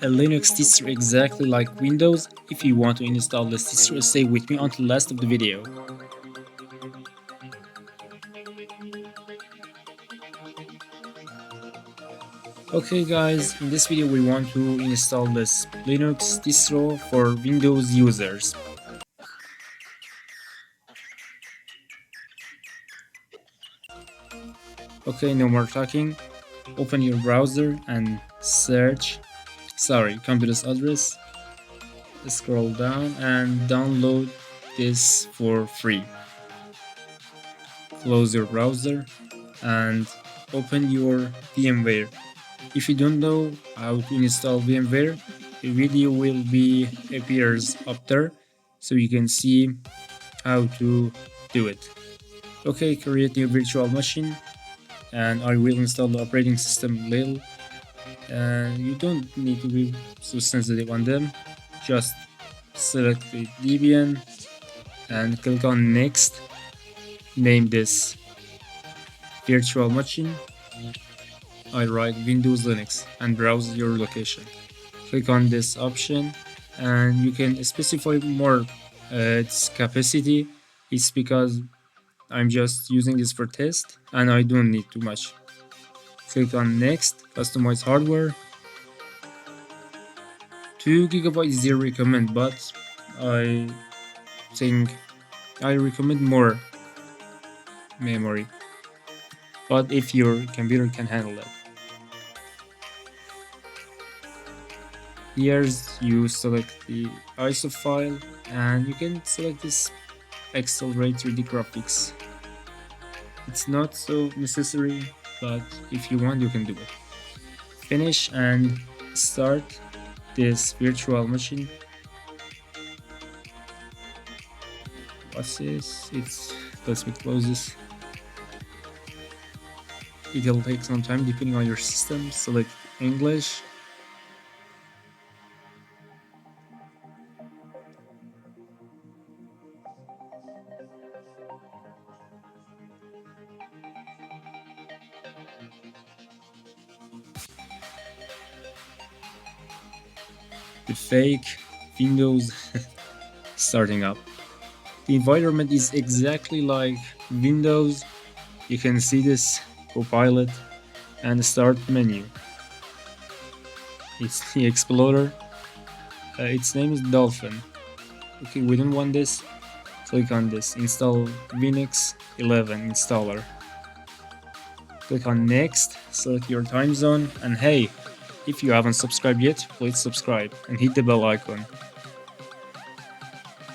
a Linux distro exactly like Windows. If you want to install this distro, stay with me until the last of the video. Okay guys, in this video we want to install this Linux distro for Windows users. Okay, no more talking. Open your browser and come to this address, scroll down and download this for free. Close your browser and open your VMware. If you don't know how to install VMware, a video will be appears up there so you can see how to do it. Okay, create new virtual machine and I will install the operating system Lil. And you don't need to be so sensitive on them. Just select the Debian and click on next. Name this virtual machine. I write Windows Linux and browse your location. Click on this option and you can specify more its capacity. It's because I'm just using this for test and I don't need too much. Click on next, customize hardware. 2 GB is the recommend, but I think I recommend more memory. But if your computer can handle it. Here you select the ISO file and you can select this accelerate 3D graphics. It's not so necessary, but if you want you can do it. Finish and start this virtual machine. What's this? Let's close this. It'll take some time depending on your system. Select English. The fake Windows starting up. The environment is exactly like Windows. You can see this Copilot and start menu. It's the Explorer. Its name is Dolphin. Okay, we don't want this. Click on this. Install Linux 11 installer. Click on next. Select your time zone. And hey, if you haven't subscribed yet, please subscribe and hit the bell icon.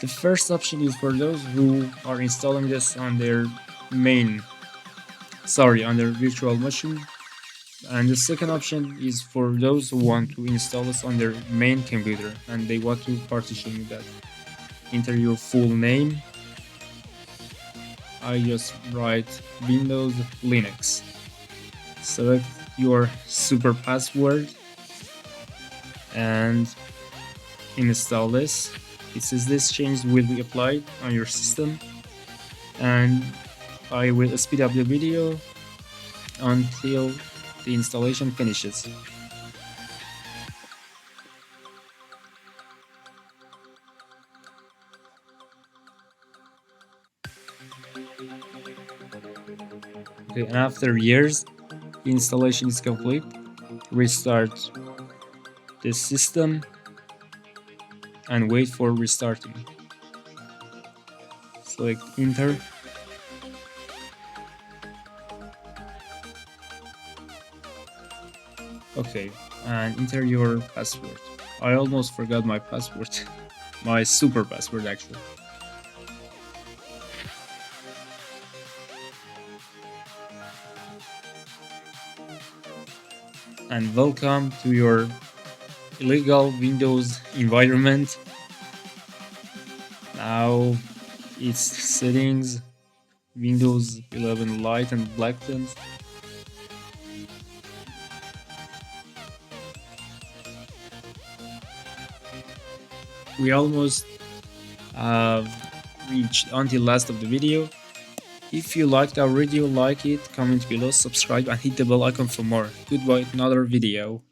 The first option is for those who are installing this on their on their virtual machine. And the second option is for those who want to install this on their main computer and they want to partition that. Enter your full name. I just write Windows Linux. Select your super password and install this. It says this change will be applied on your system, and I will speed up the video until the installation finishes. Okay, and after years, the installation is complete. Restart the system and wait for restarting. Select enter. Okay, and enter your password. I almost forgot my password. My super password actually. And welcome to your illegal Windows environment. Now its settings, Windows 11 light and black tones. We almost reached until last of the video. If you liked our video, like it, comment below, subscribe and hit the bell icon for more. Goodbye, another video.